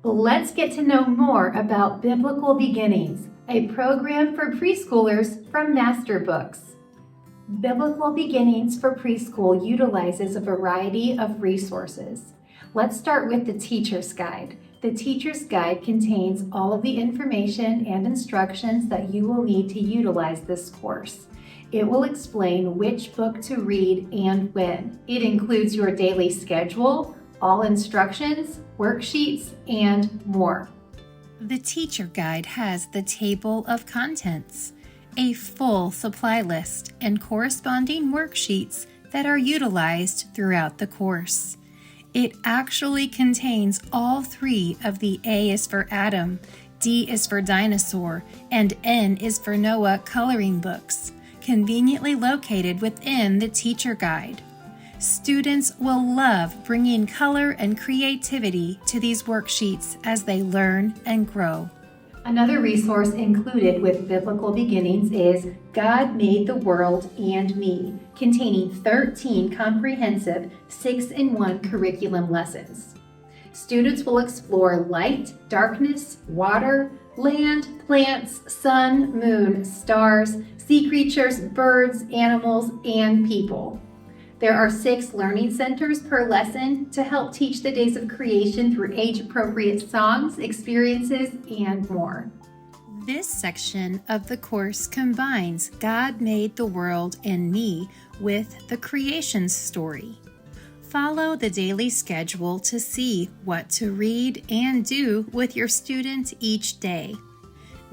Let's get to know more about Biblical Beginnings, a program for preschoolers from Master Books. Biblical Beginnings for Preschool utilizes a variety of resources. Let's start with the Teacher's Guide. The Teacher's Guide contains all of the information and instructions that you will need to utilize this course. It will explain which book to read and when. It includes your daily schedule, all instructions, worksheets, and more. The Teacher Guide has the table of contents, a full supply list, and corresponding worksheets that are utilized throughout the course. It actually contains all three of the A is for Adam, D is for Dinosaur, and N is for Noah coloring books, conveniently located within the Teacher Guide. Students will love bringing color and creativity to these worksheets as they learn and grow. Another resource included with Biblical Beginnings is God Made the World and Me, containing 13 comprehensive 6-in-1 curriculum lessons. Students will explore light, darkness, water, land, plants, sun, moon, stars, sea creatures, birds, animals, and people. There are 6 learning centers per lesson to help teach the days of creation through age-appropriate songs, experiences, and more. This section of the course combines God Made the World and Me with the creation story. Follow the daily schedule to see what to read and do with your student each day.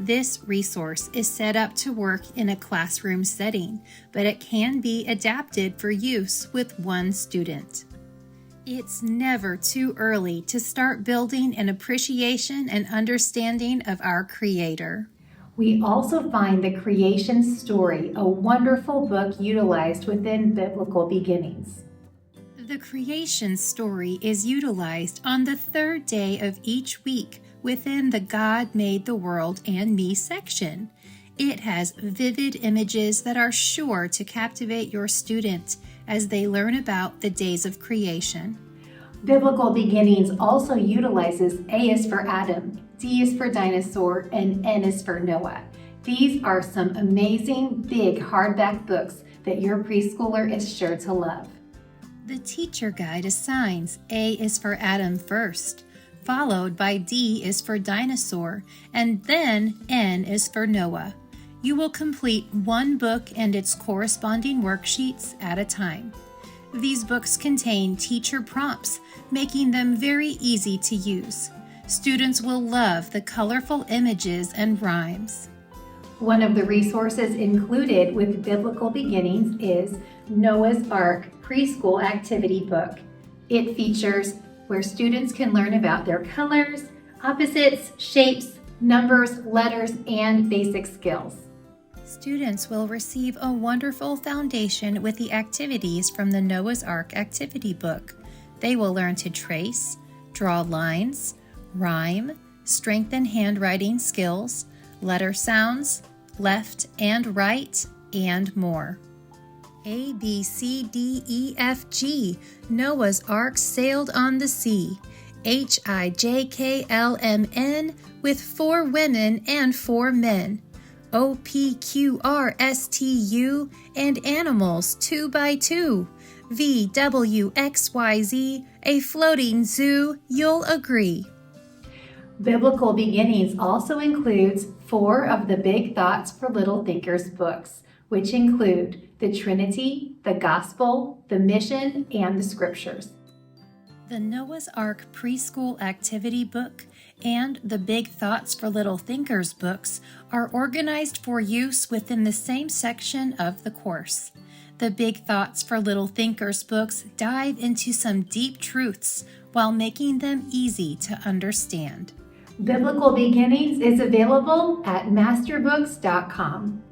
This resource is set up to work in a classroom setting, but it can be adapted for use with one student. It's never too early to start building an appreciation and understanding of our Creator. We also find the creation story a wonderful book utilized within Biblical Beginnings. The creation story is utilized on the 3rd day of each week within the God Made the World and Me section. It has vivid images that are sure to captivate your student as they learn about the days of creation. Biblical Beginnings also utilizes A is for Adam, D is for Dinosaur, and N is for Noah. These are some amazing big hardback books that your preschooler is sure to love. The Teacher Guide assigns A is for Adam first, followed by D is for Dinosaur, and then N is for Noah. You will complete one book and its corresponding worksheets at a time. These books contain teacher prompts, making them very easy to use. Students will love the colorful images and rhymes. One of the resources included with Biblical Beginnings is Noah's Ark Preschool Activity Book. It features where students can learn about their colors, opposites, shapes, numbers, letters, and basic skills. Students will receive a wonderful foundation with the activities from the Noah's Ark activity book. They will learn to trace, draw lines, rhyme, strengthen handwriting skills, letter sounds, left and right, and more. A, B, C, D, E, F, G. Noah's Ark sailed on the sea. H, I, J, K, L, M, N with 4 women and 4 men. O, P, Q, R, S, T, U and animals 2 by 2. V, W, X, Y, Z, a floating zoo, you'll agree. Biblical Beginnings also includes 4 of the Big Thoughts for Little Thinkers books, which include the Trinity, the Gospel, the Mission, and the Scriptures. The Noah's Ark Preschool Activity Book and the Big Thoughts for Little Thinkers books are organized for use within the same section of the course. The Big Thoughts for Little Thinkers books dive into some deep truths while making them easy to understand. Biblical Beginnings is available at masterbooks.com.